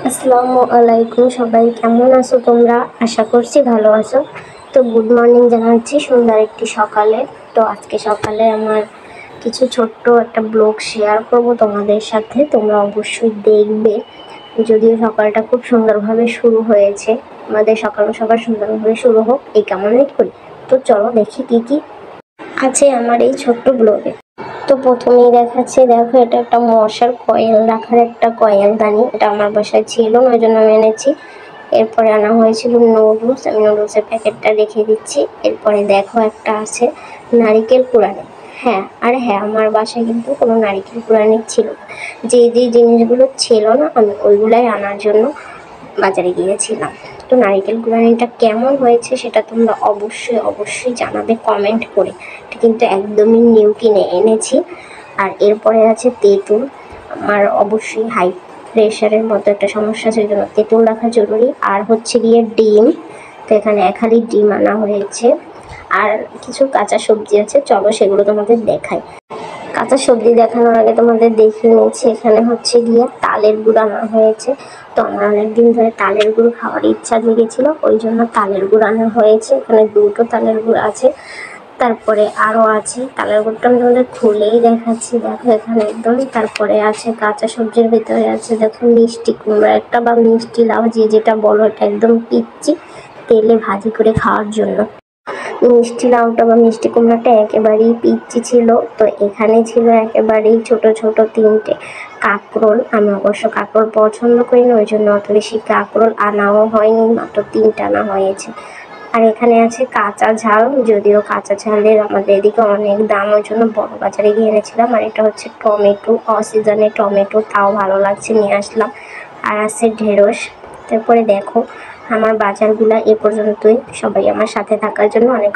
আসসালামু আলাইকুম, সবাই কেমন আছো তোমরা? আশা করছি ভালো আছো। তো গুড মর্নিং জানাচ্ছি সুন্দর একটি সকালে। তো আজকে সকালে আমার কিছু ছোট্ট একটা ব্লগ শেয়ার করব তোমাদের সাথে, তোমরা অবশ্যই দেখবে। যদিও সকালটা খুব সুন্দরভাবে শুরু হয়েছে, আমাদের সকাল সুন্দরভাবে শুরু হোক এই কামনাই করি। তো চলো দেখি কি কি আছে আমার এই ছোট্ট ব্লগে। তো প্রথমেই দেখাচ্ছি, দেখো এটা একটা মশার কয়েল রাখার একটা কয়েলদানি। এটা আমার বাসায় ছিল না, ওই জন্য আমি এনেছি। এরপরে আনা হয়েছিল নুডলস, আমি নুডলসের প্যাকেটটা রেখে দিচ্ছি। এরপরে দেখো একটা আছে নারিকেল কুড়ানি। হ্যাঁ আমার বাসায় কিন্তু কোনো নারিকেল কুড়ানি ছিল না। যে জিনিসগুলো ছিল না আমি ওইগুলাই আনার জন্য বাজারে গিয়েছিলাম। তো নারিকেল কুড়ানিটা কেমন হয়েছে সেটা তোমরা অবশ্যই জানাবে কমেন্ট করে। এটা কিন্তু একদমই নিউ কিনে এনেছি। আর এরপরে আছে তেঁতুল। আমার অবশ্যই হাই প্রেশারের মতো একটা সমস্যা, সেই জন্য তেঁতুল রাখা জরুরি। আর হচ্ছে গিয়ে ডিম, তো এখানে 1 হাঁড়ি ডিম আনা হয়েছে। আর কিছু কাঁচা সবজি আছে, চলো সেগুলো তোমাদের দেখাই। কাঁচা সবজি দেখানোর আগে তোমাদের দেখিয়ে নিচ্ছি, এখানে হচ্ছে গিয়ে তালের গুড় আনা হয়েছে। তো আমার অনেকদিন ধরে তালের গুড় খাওয়ার ইচ্ছা জেগেছিল, ওই জন্য তালের গুড় আনা হয়েছে। এখানে 2টো তালের গুড় আছে। তারপরে আরও আছে, তালের গুড়টা আমি তোমাদের খুলেই দেখাচ্ছি, দেখো এখানে একদম। তারপরে আছে কাঁচা সবজির ভিতরে আছে দেখো মিষ্টি কুমড়া একটা, বা মিষ্টি লাউ যে যেটা বলো, এটা একদম পিচ্চি তেলে ভাজি করে খাওয়ার জন্য। মিষ্টি লাউটা বা মিষ্টি কুমড়াটা একেবারেই পিচ্চি ছিল। তো এখানে ছিল একেবারেই ছোট 3টে কাঁকরোল। আমি অবশ্য কাঁকরোল পছন্দ করি না, ওই জন্য অত বেশি কাঁকরোল আনাও হয়নি, মাত্র 3টা আনা হয়েছে। আর এখানে আছে কাঁচা ঝাল, যদিও কাঁচা ঝালের আমাদের এদিকে অনেক দাম, ওই জন্য বড় বাজারে গিয়ে এনেছিলাম। আর এটা হচ্ছে টমেটো, অসিজনে টমেটো, তাও ভালো লাগছে নিয়ে আসলাম। আর আছে ঢেঁড়স। তারপরে দেখো আমার বাজারগুলা এ পর্যন্তই। সবাই আমার সাথে থাকার জন্য অনেক